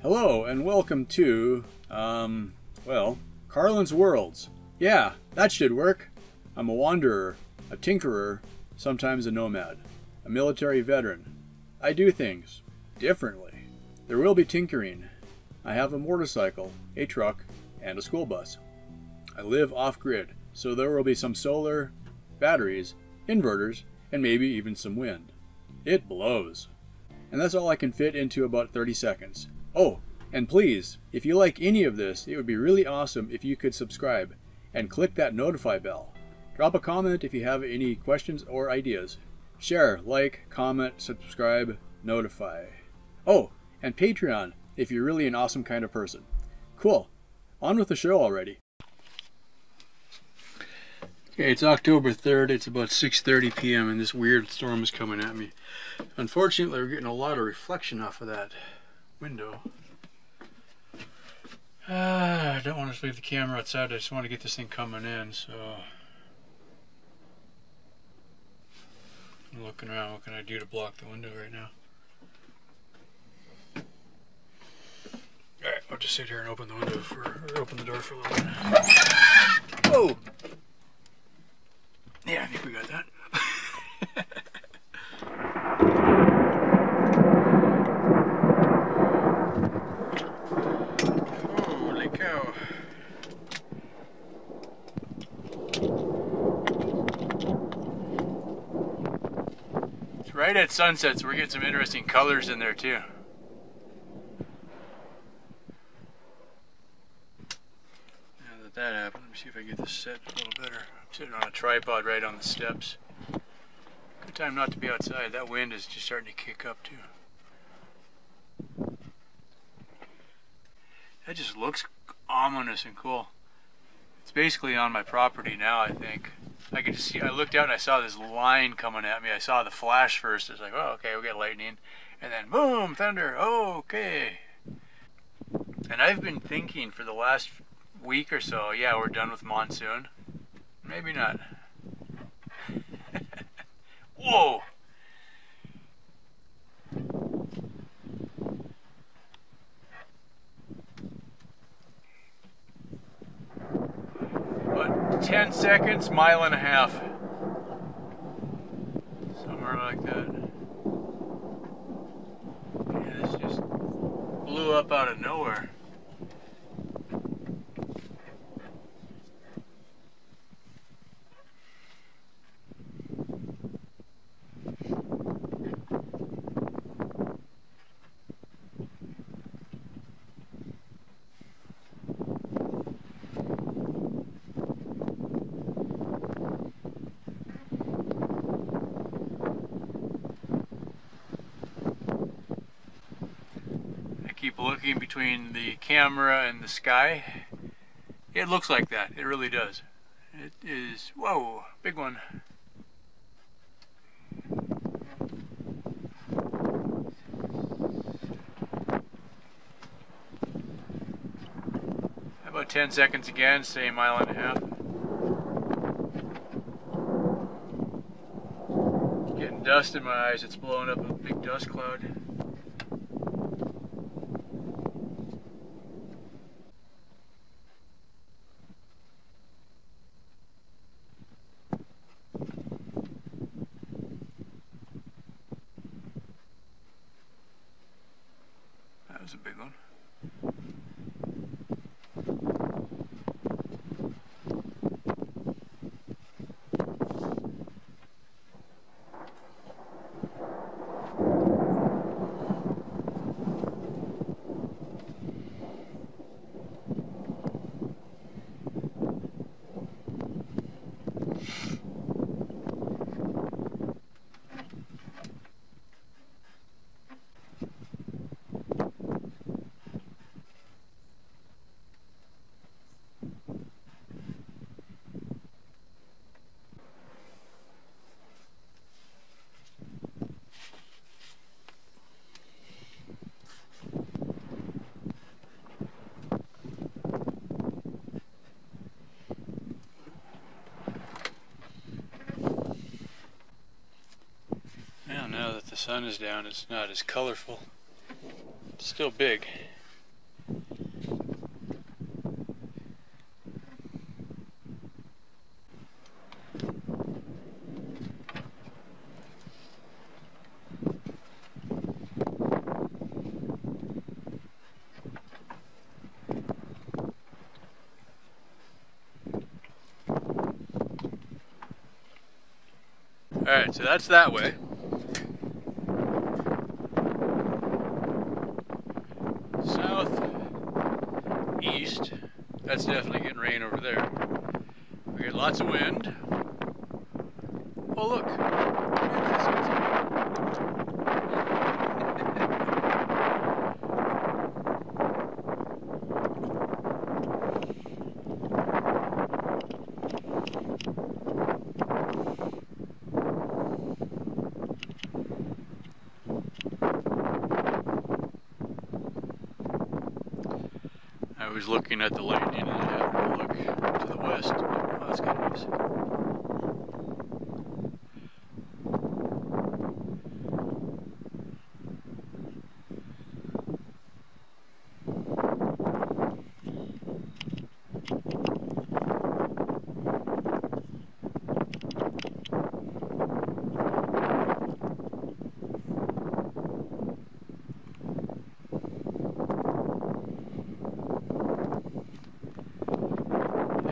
Hello and welcome to, well, Carlin's Worlds. Yeah, that should work. I'm a wanderer, a tinkerer, sometimes a nomad, a military veteran. I do things differently. There will be tinkering. I have a motorcycle, a truck, and a school bus. I live off-grid, so there will be some solar, batteries, inverters, and maybe even some wind. It blows. And that's all I can fit into about 30 seconds. Oh, and please, if you like any of this, it would be really awesome if you could subscribe and click that notify bell. Drop a comment if you have any questions or ideas. Share, like, comment, subscribe, notify. Oh, and Patreon if you're really an awesome kind of person. Cool. On with the show already. Okay, it's October 3rd. It's about 6:30 p.m. and this weird storm is coming at me. Unfortunately, we're getting a lot of reflection off of that window. I don't want to leave the camera outside. I just want to get this thing coming in, so I'm looking around. What can I do to block the window right now? Alright, I'll just sit here and open the window open the door for a little bit. Whoa! Yeah, I think we got that. Holy cow. It's right at sunset, so we're getting some interesting colors in there too. Now that happened, let me see if I can get this set a little better. I'm sitting on a tripod right on the steps. Good time not to be outside. That wind is just starting to kick up too. That just looks ominous and cool. It's basically on my property now, I think. I could just see, I looked out and I saw this line coming at me. I saw the flash first. It's like, oh, okay, we got lightning. And then boom, thunder, oh, okay. And I've been thinking for the last week or so, yeah, we're done with monsoon. Maybe not. Whoa! About 10 seconds, mile and a half. Somewhere like that. Yeah, this just blew up out of nowhere. Keep looking between the camera and the sky. It looks like that. It really does. It is, whoa, big one. About 10 seconds again, say a mile and a half. Getting dust in my eyes. It's blowing up a big dust cloud. That was a big one. Now that the sun is down, it's not as colorful. It's still big. Alright, so that's that way. South, east, that's definitely getting rain over there. We get lots of wind. Oh look! I was looking at the lightning and I happened to look to the west. Oh, that's kind of nice.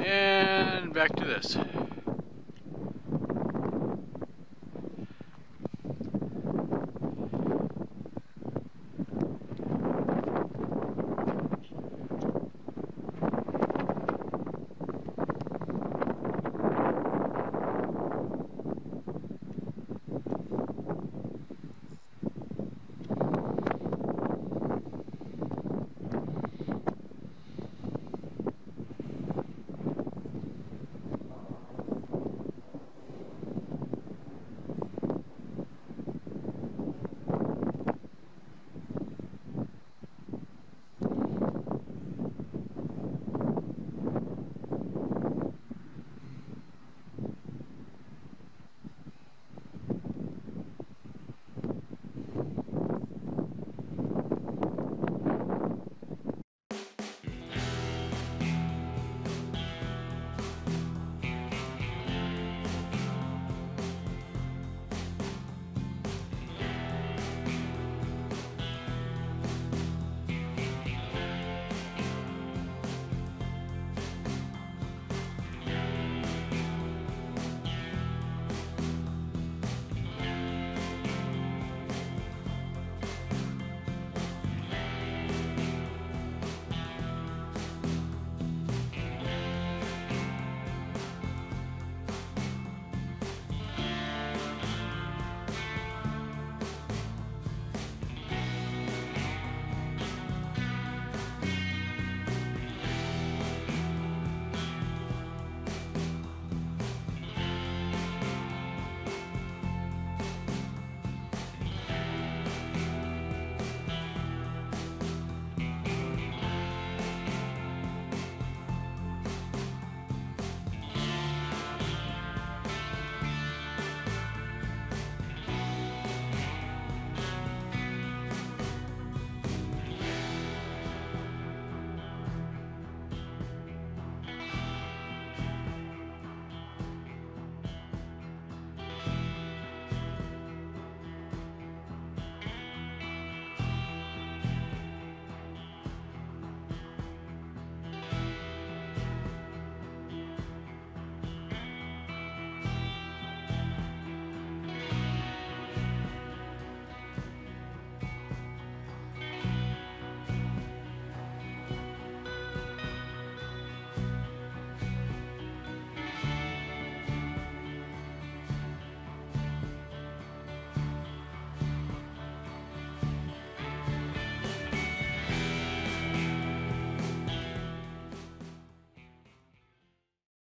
And back to this.